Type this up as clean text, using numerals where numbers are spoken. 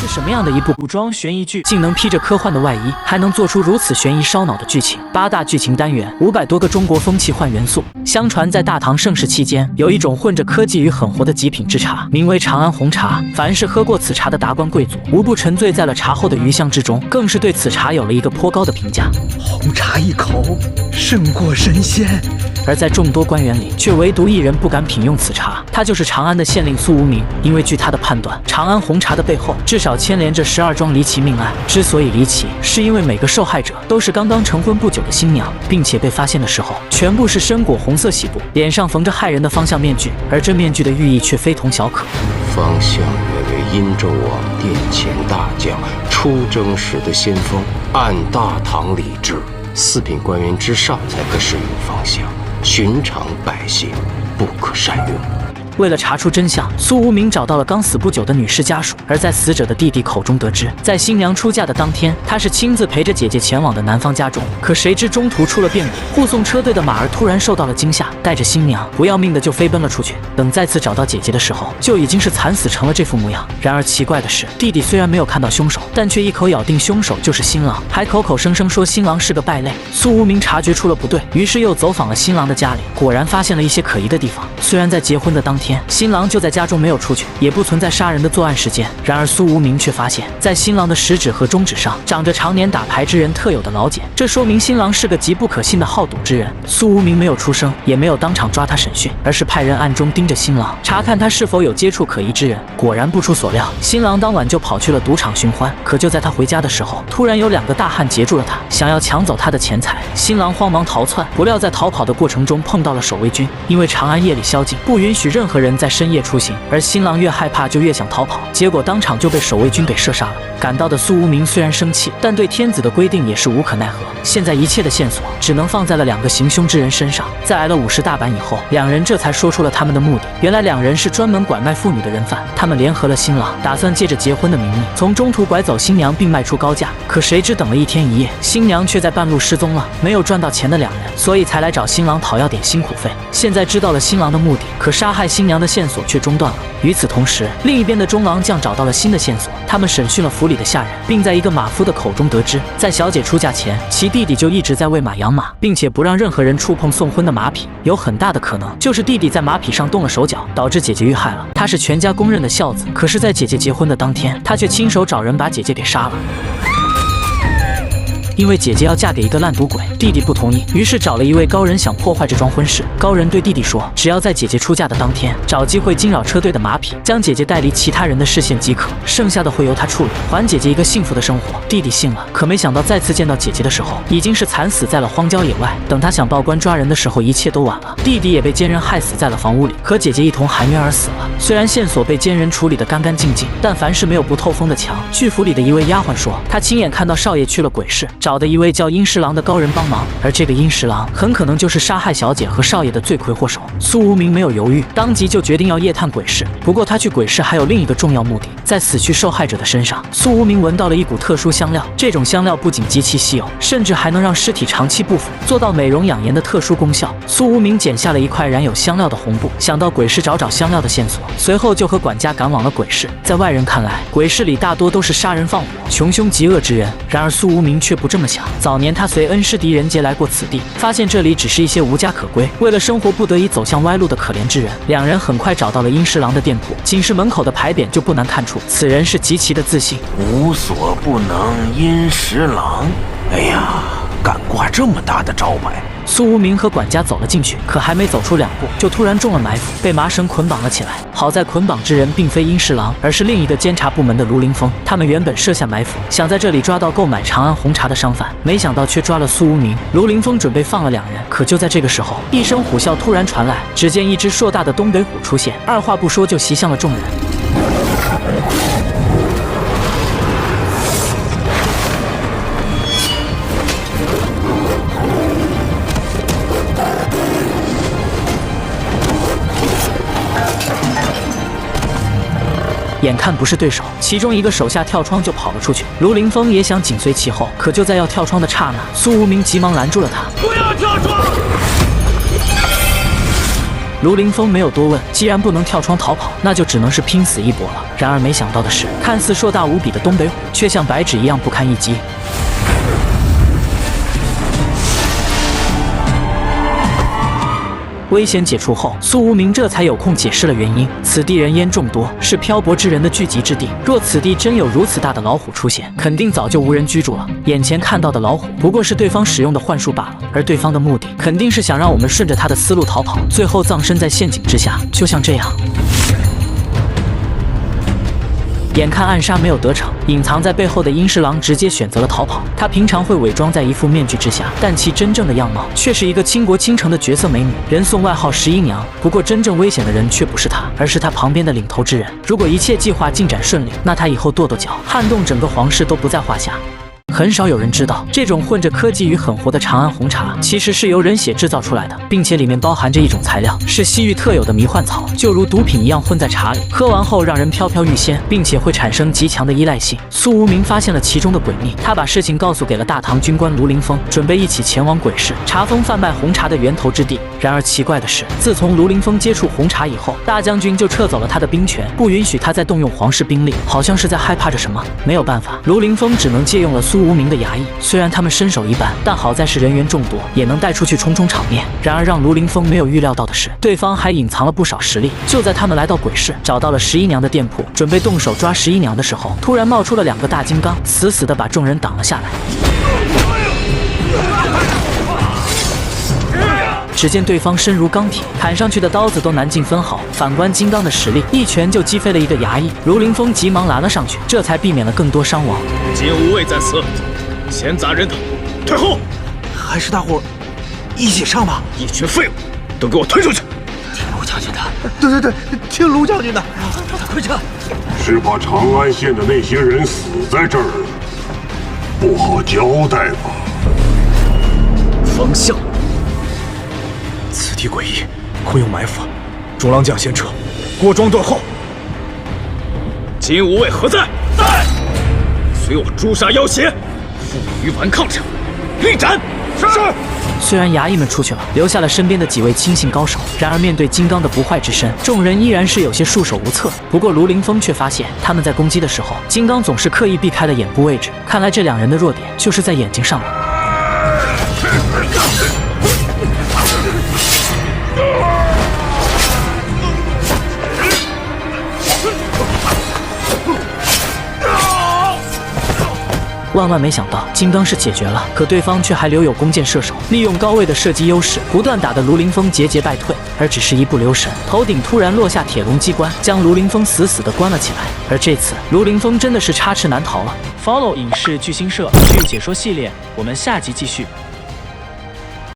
是什么样的一部古装悬疑剧，竟能披着科幻的外衣，还能做出如此悬疑烧脑的剧情？8大剧情单元，500多个中国风气换元素。相传在大唐盛世期间，有一种混着科技与狠活的极品之茶，名为长安红茶。凡是喝过此茶的达官贵族，无不沉醉在了茶后的余香之中，更是对此茶有了一个颇高的评价。红茶一口，胜过神仙。而在众多官员里，却唯独一人不敢品用此茶，他就是长安的县令苏无名。因为据他的判断，长安红茶的背后至少牵连着12桩离奇命案。之所以离奇，是因为每个受害者都是刚刚成婚不久的新娘，并且被发现的时候，全部是身裹红色喜布，脸上缝着骇人的方相面具，而这面具的寓意却非同小可。方相原为殷纣王殿前大将，出征时的先锋，按大唐礼制，4品官员之上才可使用方相，寻常百姓不可善用。为了查出真相，苏无名找到了刚死不久的女尸家属，而在死者的弟弟口中得知，在新娘出嫁的当天，他是亲自陪着姐姐前往的男方家中。可谁知中途出了变故，护送车队的马儿突然受到了惊吓，带着新娘不要命的就飞奔了出去。等再次找到姐姐的时候，就已经是惨死成了这副模样。然而奇怪的是，弟弟虽然没有看到凶手，但却一口咬定凶手就是新郎，还口口声声说新郎是个败类。苏无名察觉出了不对，于是又走访了新郎的家里，果然发现了一些可疑的地方。虽然在结婚的当天，新郎就在家中没有出去，也不存在杀人的作案时间。然而苏无名却发现，在新郎的食指和中指上长着常年打牌之人特有的老茧，这说明新郎是个极不可信的好赌之人。苏无名没有出声，也没有当场抓他审讯，而是派人暗中盯着新郎，查看他是否有接触可疑之人。果然不出所料，新郎当晚就跑去了赌场寻欢。可就在他回家的时候，突然有2个大汉截住了他，想要抢走他的钱财。新郎慌忙逃窜，不料在逃跑的过程中碰到了守卫军。因为长安夜里宵禁，不允许任何人在深夜出行，而新郎越害怕就越想逃跑，结果当场就被守卫军给射杀了。赶到的苏无名虽然生气，但对天子的规定也是无可奈何。现在一切的线索只能放在了2个行凶之人身上。在挨了50大板以后，2人这才说出了他们的目的。原来2人是专门拐卖妇女的人贩，他们联合了新郎，打算借着结婚的名义，从中途拐走新娘并卖出高价。可谁知等了1天1夜，新娘却在半路失踪了。没有赚到钱的2人，所以才来找新郎讨要点辛苦费。现在知道了新郎的目的，可杀害新娘的线索却中断了。与此同时，另一边的中郎将找到了新的线索，他们审讯了府里的下人，并在一个马夫的口中得知，在小姐出嫁前，其弟弟就一直在喂马养马，并且不让任何人触碰送婚的马匹。有很大的可能就是弟弟在马匹上动了手脚，导致姐姐遇害了。他是全家公认的孝子，可是在姐姐结婚的当天，他却亲手找人把姐姐给杀了。因为姐姐要嫁给一个烂赌鬼，弟弟不同意，于是找了一位高人想破坏这桩婚事。高人对弟弟说，只要在姐姐出嫁的当天，找机会惊扰车队的马匹，将姐姐带离其他人的视线即可，剩下的会由他处理，还姐姐一个幸福的生活。弟弟信了，可没想到再次见到姐姐的时候，已经是惨死在了荒郊野外。等他想报官抓人的时候，一切都晚了，弟弟也被奸人害死在了房屋里，和姐姐一同含冤而死了。虽然线索被奸人处理得干干净净，但凡事没有不透风的墙。据府里的一位丫鬟说，她亲眼看到少爷去了鬼市，找的一位叫殷十郎的高人帮忙，而这个殷十郎很可能就是杀害小姐和少爷的罪魁祸首。苏无名没有犹豫，当即就决定要夜探鬼市。不过他去鬼市还有另一个重要目的，在死去受害者的身上，苏无名闻到了一股特殊香料，这种香料不仅极其稀有，甚至还能让尸体长期不腐，做到美容养颜的特殊功效。苏无名剪下了一块染有香料的红布，想到鬼市找香料的线索，随后就和管家赶往了鬼市。在外人看来，鬼市里大多都是杀人放火、穷凶极恶之人，然而苏无名却不这么想。早年他随恩师狄仁杰来过此地，发现这里只是一些无家可归，为了生活不得已走向歪路的可怜之人。2人很快找到了殷十郎的店铺，仅是门口的牌匾就不难看出，此人是极其的自信。无所不能殷十郎，哎呀，敢挂这么大的招牌！苏无名和管家走了进去，可还没走出2步，就突然中了埋伏，被麻绳捆绑了起来。好在捆绑之人并非殷十郎，而是另一个监察部门的卢凌风。他们原本设下埋伏，想在这里抓到购买长安红茶的商贩，没想到却抓了苏无名。卢凌风准备放了2人，可就在这个时候，一声虎啸突然传来，只见一只硕大的东北虎出现，二话不说就袭向了众人。眼看不是对手，其中一个手下跳窗就跑了出去。卢凌风也想紧随其后，可就在要跳窗的刹那，苏无名急忙拦住了他。不要跳窗！卢凌风没有多问，既然不能跳窗逃跑，那就只能是拼死一搏了。然而没想到的是，看似硕大无比的东北虎，却像白纸一样不堪一击。危险解除后，苏无名这才有空解释了原因。此地人烟众多，是漂泊之人的聚集之地。若此地真有如此大的老虎出现，肯定早就无人居住了。眼前看到的老虎，不过是对方使用的幻术罢了。而对方的目的，肯定是想让我们顺着他的思路逃跑，最后葬身在陷阱之下。就像这样。眼看暗杀没有得逞，隐藏在背后的阴侍郎直接选择了逃跑。他平常会伪装在一副面具之下，但其真正的样貌却是一个倾国倾城的绝色美女，人送外号11娘。不过真正危险的人却不是她，而是她旁边的领头之人。如果一切计划进展顺利，那她以后跺跺脚，撼动整个皇室都不在话下。很少有人知道，这种混着科技与狠活的长安红茶，其实是由人血制造出来的，并且里面包含着一种材料，是西域特有的迷幻草，就如毒品一样混在茶里，喝完后让人飘飘欲仙，并且会产生极强的依赖性。苏无名发现了其中的诡秘，他把事情告诉给了大唐军官卢凌风，准备一起前往鬼市查封贩卖红茶的源头之地。然而奇怪的是，自从卢凌风接触红茶以后，大将军就撤走了他的兵权，不允许他再动用皇室兵力，好像是在害怕着什么。没有办法，卢凌风只能借用了苏无名的衙役，虽然他们身手一般，但好在是人员众多，也能带出去冲冲场面。然而让卢凌风没有预料到的是，对方还隐藏了不少实力。就在他们来到鬼市，找到了11娘的店铺，准备动手抓11娘的时候，突然冒出了2个大金刚，死死地把众人挡了下来。只见对方身如钢铁，砍上去的刀子都难尽分毫。反观金刚的实力，一拳就击飞了一个衙役。卢凌风急忙拦了上去，这才避免了更多伤亡。今无畏在此，闲杂人等，退后！还是大伙一起上吧。一群废物，都给我退出去！听卢将军的。对，听卢将军的。快撤！是怕长安县的那些人死在这儿，不好交代吧？方向。此地诡异，恐有埋伏。中郎将先撤，郭庄断后。金无畏何在？在！随我诛杀妖邪，负隅顽抗者，立斩！是。虽然衙役们出去了，留下了身边的几位亲信高手，然而面对金刚的不坏之身，众人依然是有些束手无策。不过卢凌风却发现，他们在攻击的时候，金刚总是刻意避开了眼部位置。看来这2人的弱点就是在眼睛上了。万万没想到，金刚是解决了，可对方却还留有弓箭射手，利用高位的射击优势，不断打得卢凌风节节败退。而只是一不留神，头顶突然落下铁笼机关，将卢凌风死死地关了起来。而这次，卢凌风真的是插翅难逃了。Follow 影视剧新社剧解说系列，我们下集继续。